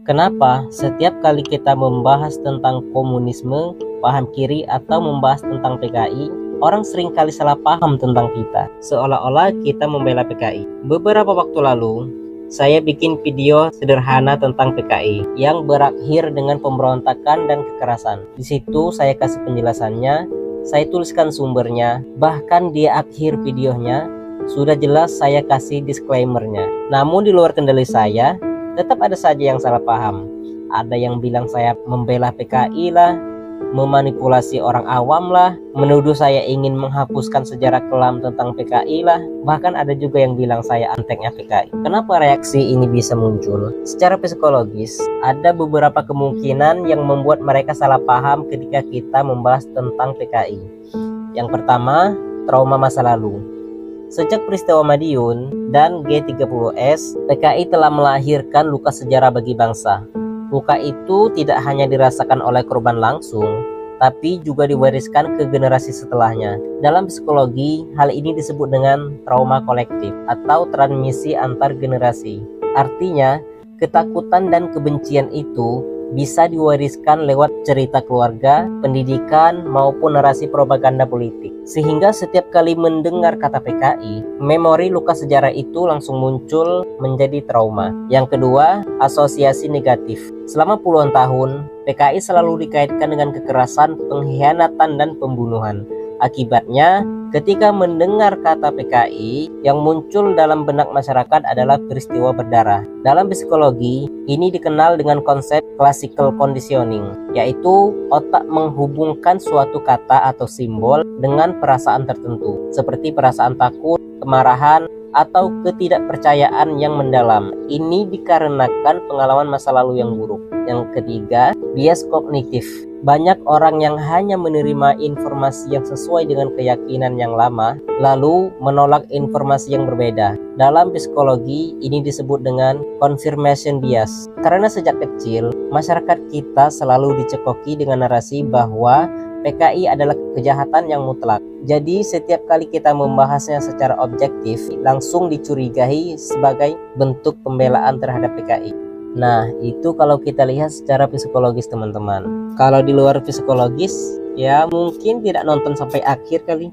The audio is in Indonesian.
Kenapa setiap kali kita membahas tentang komunisme, paham kiri atau membahas tentang PKI, orang sering kali salah paham tentang kita, seolah-olah kita membela PKI. Beberapa waktu lalu, saya bikin video sederhana tentang PKI yang berakhir dengan pemberontakan dan kekerasan. Di situ saya kasih penjelasannya, saya tuliskan sumbernya, bahkan di akhir videonya sudah jelas saya kasih disclaimernya. Namun di luar kendali saya, tetap ada saja yang salah paham. Ada yang bilang saya membela PKI lah, memanipulasi orang awam lah, menuduh saya ingin menghapuskan sejarah kelam tentang PKI lah. Bahkan ada juga yang bilang saya anteknya PKI. Kenapa reaksi ini bisa muncul? Secara psikologis, ada beberapa kemungkinan yang membuat mereka salah paham ketika kita membahas tentang PKI. Yang pertama, trauma masa lalu. Sejak peristiwa Madiun dan G30S, PKI telah melahirkan luka sejarah bagi bangsa. Luka itu tidak hanya dirasakan oleh korban langsung, tapi juga diwariskan ke generasi setelahnya. Dalam psikologi, hal ini disebut dengan trauma kolektif atau transmisi antar generasi. Artinya, ketakutan dan kebencian itu bisa diwariskan lewat cerita keluarga, pendidikan, maupun narasi propaganda politik. Sehingga setiap kali mendengar kata PKI, memori luka sejarah itu langsung muncul menjadi trauma. Yang kedua, asosiasi negatif. Selama puluhan tahun, PKI selalu dikaitkan dengan kekerasan, pengkhianatan, dan pembunuhan. Akibatnya, ketika mendengar kata PKI, yang muncul dalam benak masyarakat adalah peristiwa berdarah. Dalam psikologi, ini dikenal dengan konsep classical conditioning, yaitu otak menghubungkan suatu kata atau simbol dengan perasaan tertentu, seperti perasaan takut, kemarahan, atau ketidakpercayaan yang mendalam. Ini dikarenakan pengalaman masa lalu yang buruk. Yang ketiga, bias kognitif. Banyak orang yang hanya menerima informasi yang sesuai dengan keyakinan yang lama, lalu menolak informasi yang berbeda. Dalam psikologi, ini disebut dengan confirmation bias. Karena sejak kecil, masyarakat kita selalu dicekoki dengan narasi bahwa PKI adalah kejahatan yang mutlak. Jadi setiap kali kita membahasnya secara objektif, langsung dicurigai sebagai bentuk pembelaan terhadap PKI. Nah, itu kalau kita lihat secara psikologis, teman-teman. Kalau di luar psikologis, ya mungkin tidak nonton sampai akhir kali.